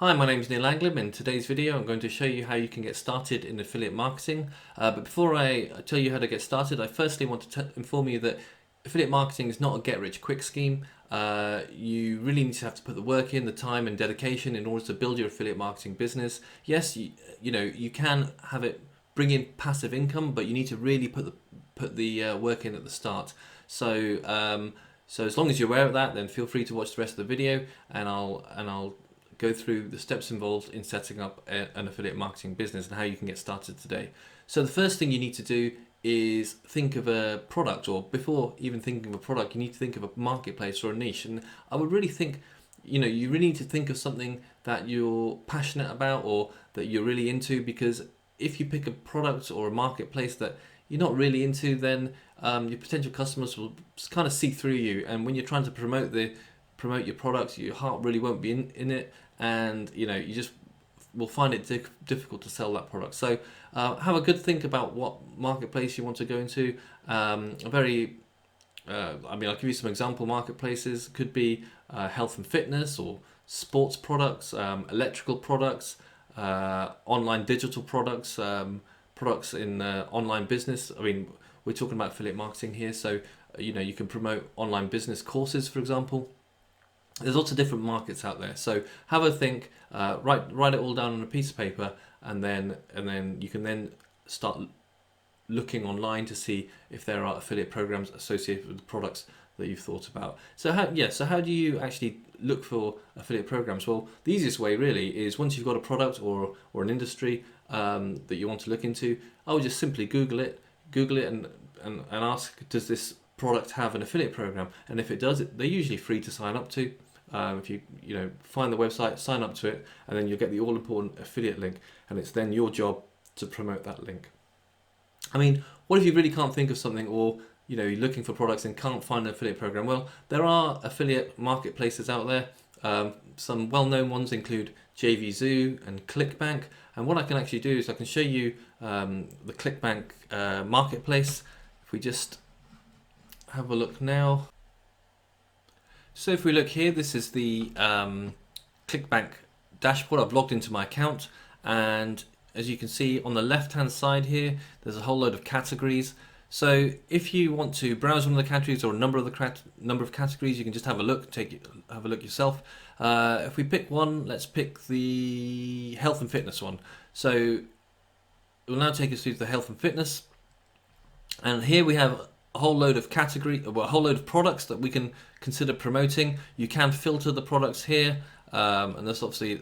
Hi, my name is Neil Anglin. In today's video, I'm going to show you how you can get started in affiliate marketing. But before I tell you how to get started, I firstly want to inform you that affiliate marketing is not a get-rich-quick scheme. You really need to have to put the work in, the time and dedication in order to build your affiliate marketing business. Yes, you can have it bring in passive income, but you need to really put the work in at the start. So as long as you're aware of that, then feel free to watch the rest of the video, and I'll go through the steps involved in setting up an affiliate marketing business and how you can get started today. So the first thing you need to do is think of a product, or before even thinking of a product, you need to think of a marketplace or a niche. And I would really think, you really need to think of something that you're passionate about or that you're really into, because if you pick a product or a marketplace that you're not really into, then your potential customers will kind of see through you. And when you're trying to promote your products, your heart really won't be in it, and you just will find it difficult to sell that product. So have a good think about what marketplace you want to go into. I'll give you some example marketplaces. Could be health and fitness, or sports products, electrical products, online digital products, products in online business. We're talking about affiliate marketing here, so you can promote online business courses, for example. There's lots of different markets out there, so have a think, write it all down on a piece of paper, and then you can then start looking online to see if there are affiliate programs associated with the products that you've thought about. So how do you actually look for affiliate programs? Well, the easiest way really is, once you've got a product or an industry that you want to look into, I would just simply Google it and ask, does this product have an affiliate program? And if it does, they're usually free to sign up to. If you find the website, sign up to it, and then you'll get the all-important affiliate link, and it's then your job to promote that link. What if you really can't think of something, or you're looking for products and can't find an affiliate program? Well, there are affiliate marketplaces out there. Some well-known ones include JVZoo and Clickbank, and what I can actually do is I can show you the Clickbank marketplace. If we just have a look now. So if we look here, this is the Clickbank dashboard. I've logged into my account, and as you can see on the left hand side here, there's a whole load of categories. So if you want to browse one of the categories, or a number of categories, you can just have a look, have a look yourself. If we pick one, let's pick the health and fitness one. So it will now take us through the health and fitness, and here we have a whole load of a whole load of products that we can consider promoting. You can filter the products here, and there's obviously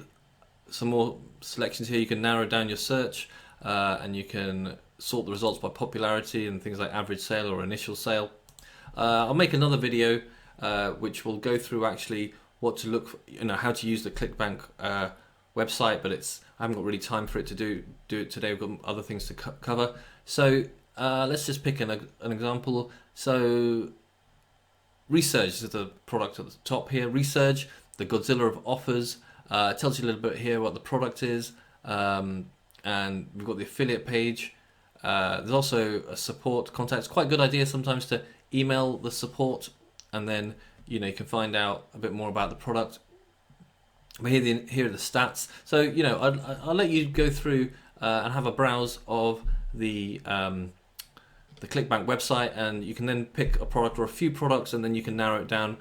some more selections here. You can narrow down your search, and you can sort the results by popularity and things like average sale or initial sale. I'll make another video which will go through actually what to look for, how to use the Clickbank website, but I haven't got really time for it to do it today. We've got other things to cover. So let's just pick an example. So Research is the product at the top here. Research, the Godzilla of offers. Tells you a little bit here what the product is, and we've got the affiliate page. There's also a support contact. It's quite a good idea sometimes to email the support, and then you can find out a bit more about the product. But here are the stats. So I'll let you go through and have a browse of the Clickbank website, and you can then pick a product or a few products, and then you can narrow it down.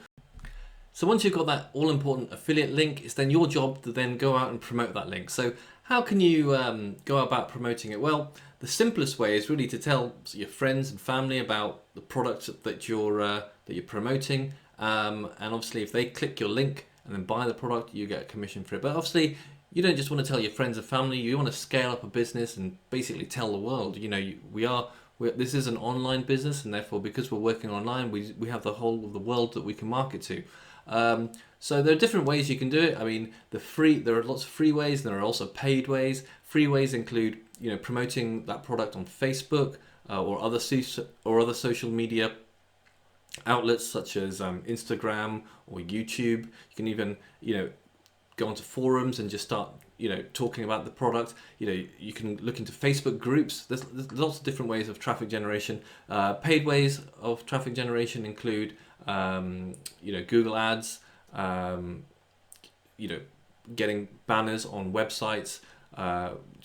So once you've got that all-important affiliate link, it's then your job to then go out and promote that link. So how can you go about promoting it? Well, the simplest way is really to tell your friends and family about the product that you're promoting, and obviously if they click your link and then buy the product, you get a commission for it. But obviously you don't just want to tell your friends and family. You want to scale up a business and basically tell the world. This is an online business, and therefore, because we're working online, we have the whole of the world that we can market to. So there are different ways you can do it. There are lots of free ways, and there are also paid ways. Free ways include promoting that product on Facebook or other social media outlets such as Instagram or YouTube. You can even go onto forums and just start talking about the product. You can look into Facebook groups. There's lots of different ways of traffic generation. Paid ways of traffic generation include Google Ads, getting banners on websites,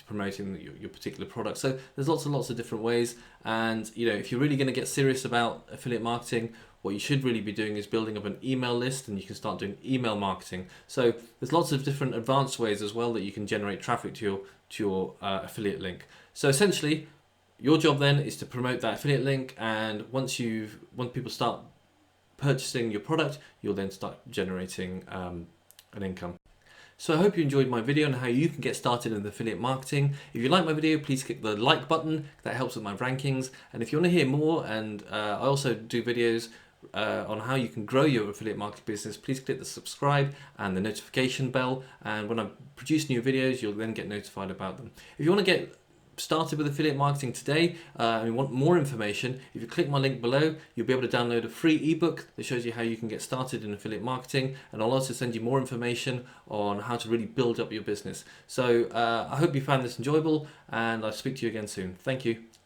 promoting your particular product. So there's lots and lots of different ways. And if you're really going to get serious about affiliate marketing, what you should really be doing is building up an email list, and you can start doing email marketing. So there's lots of different advanced ways as well that you can generate traffic to your affiliate link. So essentially, your job then is to promote that affiliate link, and once people start purchasing your product, you'll then start generating an income. So I hope you enjoyed my video on how you can get started in affiliate marketing. If you like my video, please click the like button. That helps with my rankings. And if you want to hear more, and I also do videos on how you can grow your affiliate marketing business, please click the subscribe and the notification bell. And when I produce new videos, you'll then get notified about them. If you want to get started with affiliate marketing today and you want more information, if you click my link below, you'll be able to download a free ebook that shows you how you can get started in affiliate marketing, and I'll also send you more information on how to really build up your business. So I hope you found this enjoyable, and I'll speak to you again soon. Thank you.